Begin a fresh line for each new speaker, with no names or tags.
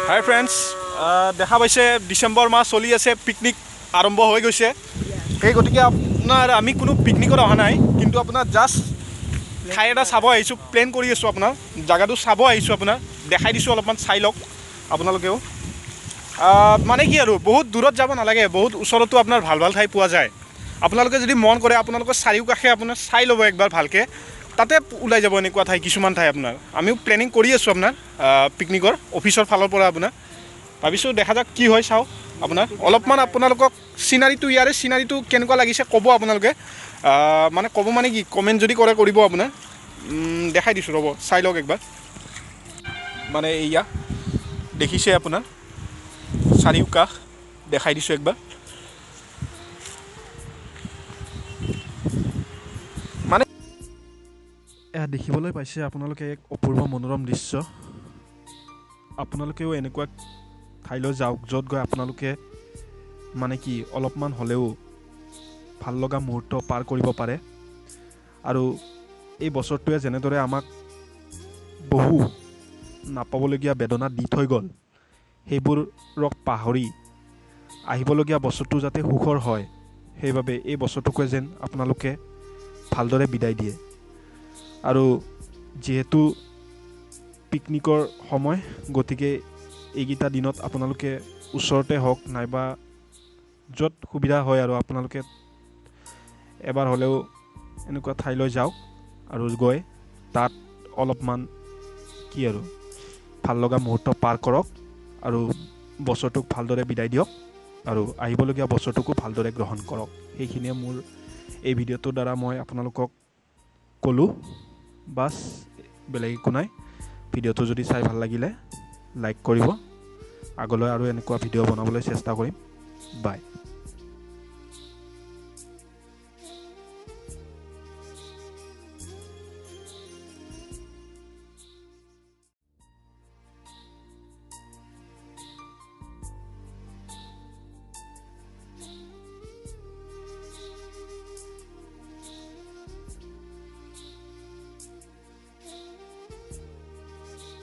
হাই friends, দেখা পাইছে ডিচেম্বৰ মাহ চলি আছে, পিকনিক আৰম্ভ হৈ গৈছে। সেই গতিকে আপোনাৰ আমি কোনো পিকনিকত অহা নাই, কিন্তু আপোনাৰ জাষ্ট ঠাই এটা চাব আহিছোঁ, প্লেন কৰি আছোঁ। আপোনাৰ জেগাটো চাব আহিছোঁ, আপোনাৰ দেখাই দিছোঁ, অলপমান চাই লওক আপোনালোকেও। মানে কি আৰু বহুত দূৰত যাব নালাগে, বহুত ওচৰতো আপোনাৰ ভাল ভাল ঠাই পোৱা যায়। আপোনালোকে যদি মন কৰে আপোনালোকৰ চাৰিওকাষে আপোনাৰ চাই ল'ব একবাৰ ভালকৈ, তাতে ওলাই যাব এনেকুৱা ঠাই, কিছুমান ঠাই আপোনাৰ। আমিও প্লেনিং কৰি আছোঁ আপোনাৰ পিকনিকৰ অফিচৰ ফালৰ পৰা। আপোনাৰ ভাবিছোঁ দেখা যাওক কি হয়, চাওঁ। আপোনাৰ অলপমান আপোনালোকক চিনাৰীটো, ইয়াৰে চিনাৰীটো কেনেকুৱা লাগিছে ক'ব আপোনালোকে। মানে ক'ব মানে কি, কমেণ্ট যদি কৰে কৰিব আপোনাৰ। দেখাই দিছোঁ, ৰ'ব চাই লওক একবাৰ। মানে এয়া দেখিছে আপোনাৰ চাৰিওকাষ, দেখাই দিছোঁ একবাৰ। মানে এয়া দেখিবলৈ পাইছে আপোনালোকে এক অপূৰ্ব মনোৰম দৃশ্য। আপোনালোকেও এনেকুৱা ঠাইলৈ যাওক, য'ত গৈ আপোনালোকে মানে কি অলপমান হ'লেও ভাল লগা মুহূৰ্ত পাৰ কৰিব পাৰে। আৰু এই বছৰটোৱে যেনেদৰে আমাক বহু নাপাবলগীয়া বেদনা দি থৈ গ'ল, সেইবোৰক পাহৰি আহিবলগীয়া বছৰটো যাতে সুখৰ হয়, সেইবাবে এই বছৰটোকে যেন আপোনালোকে ভালদৰে বিদায় দিয়ে। আৰু যিহেতু পিকনিকৰ সময়, গতিকে এইকেইটা দিনত আপোনালোকে ওচৰতে হওক নাইবা য'ত সুবিধা হয় আৰু আপোনালোকে এবাৰ হ'লেও এনেকুৱা ঠাইলৈ যাওক, আৰু গৈ তাত অলপমান কি আৰু ভাল লগা মুহূৰ্ত পাৰ কৰক, আৰু বছৰটোক ভালদৰে বিদায় দিয়ক, আৰু আহিবলগীয়া বছৰটোকো ভালদৰে গ্ৰহণ কৰক। সেইখিনিয়ে মোৰ এই ভিডিঅ'টোৰ দ্বাৰা মই আপোনালোকক ক'লোঁ। বাছ, বেলেগ একো নাই। ভিডিঅ'টো যদি চাই ভাল লাগিলে লাইক কৰিব। আগলৈ আৰু এনেকুৱা ভিডিঅ' বনাবলৈ চেষ্টা কৰিম। বাই।